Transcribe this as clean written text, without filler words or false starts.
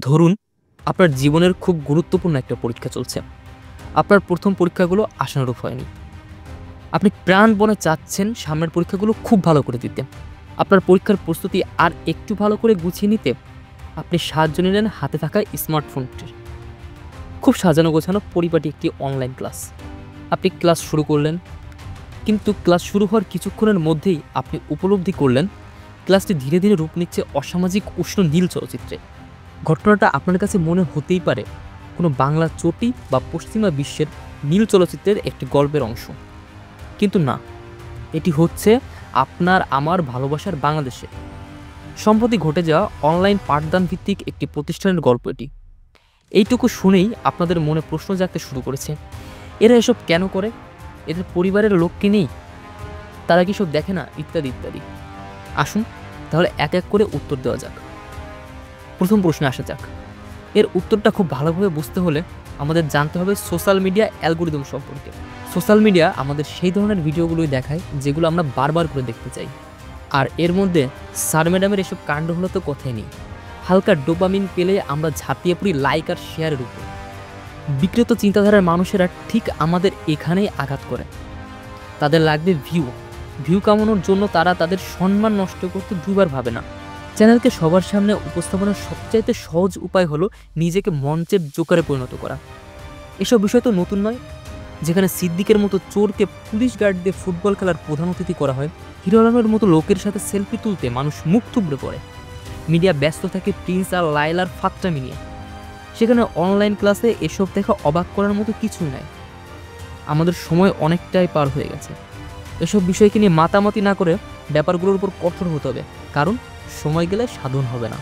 ধরুন আপনার জীবনের খুব গুরুত্বপূর্ণ একটা পরীক্ষা চলছে। আপনার প্রথম পরীক্ষাগুলো আশানুরূপ হয়নি। আপনি প্রাণপণে চাচ্ছেন সামনের পরীক্ষাগুলো খুব ভালো করে দিতে। আপনার পরীক্ষার প্রস্তুতি আর একটু ভালো করে গুছিয়ে নিতে আপনি সাহায্য নিলেন হাতে থাকা স্মার্টফোনটির। খুব সাজানো গোছানো পরিপাটি একটি অনলাইন ক্লাস। আপনি ক্লাস শুরু করলেন, কিন্তু ক্লাস শুরু হওয়ার কিছুক্ষণের মধ্যেই আপনি উপলব্ধি করলেন ক্লাসটি ধীরে ধীরে রূপ নিচ্ছে অসামাজিক উষ্ণ নীল চলচ্চিত্রে। ঘটনাটা আপনার কাছে মনে হতেই পারে কোনো বাংলা চটি বা পশ্চিমা বিশ্বের নীল চলচ্চিত্রের একটি গল্পের অংশ, কিন্তু না, এটি হচ্ছে আপনার আমার ভালোবাসার বাংলাদেশে সম্প্রতি ঘটে যাওয়া অনলাইন পাঠদান ভিত্তিক একটি প্রতিষ্ঠানের গল্প এটি। এইটুকু শুনেই আপনাদের মনে প্রশ্ন জাগতে শুরু করেছে, এরা এসব কেন করে? এদের পরিবারের লোক কি নেই? তারা কি সব দেখে না? ইত্যাদি ইত্যাদি। আসুন তাহলে এক এক করে উত্তর দেওয়া যাক। প্রথম প্রশ্নে আসা যাক। এর উত্তরটা খুব ভালোভাবে বুঝতে হলে আমাদের জানতে হবে সোশ্যাল মিডিয়া অ্যালগোরিদম সম্পর্কে। সোশ্যাল মিডিয়া আমাদের সেই ধরনের ভিডিওগুলোই দেখায় যেগুলো আমরা বারবার করে দেখতে চাই। আর এর মধ্যে স্যার ম্যাডামের এসব কাণ্ড হলো তো কথাই নেই। হালকা ডোপামিন পেলে আমরা ঝাঁপিয়ে পড়ি লাইক আর শেয়ারের উপর। বিকৃত চিন্তাধারার মানুষেরা ঠিক আমাদের এখানেই আঘাত করে। তাদের লাগবে ভিউ কামানোর জন্য তারা তাদের সম্মান নষ্ট করতে দুবার ভাবে না। চ্যানেলকে সবার সামনে উপস্থাপনের সবচাইতে সহজ উপায় হলো নিজেকে মঞ্চের জোকারে পরিণত করা। এসব বিষয় তো নতুন নয়। যেখানে সিদ্দিকের মতো চোরকে পুলিশ গার্ড দিয়ে ফুটবল খেলার প্রধান অতিথি করা হয়, হিরো আলমের মতো লোকের সাথে সেলফি তুলতে মানুষ মুখ থুবড়ে পড়ে। মিডিয়া ব্যস্ত থাকে প্রিন্স আর লায়লার ফাত্রামি নিয়ে। সেখানে অনলাইন ক্লাসে এসব দেখা অবাক করার মতো কিছুই নাই। আমাদের সময় অনেকটাই পার হয়ে গেছে। এসব বিষয়কে নিয়ে মাতামাতি না করে ব্যাপারগুলোর উপর কঠোর হতে হবে, কারণ সময় গেলে সাধন হবে না।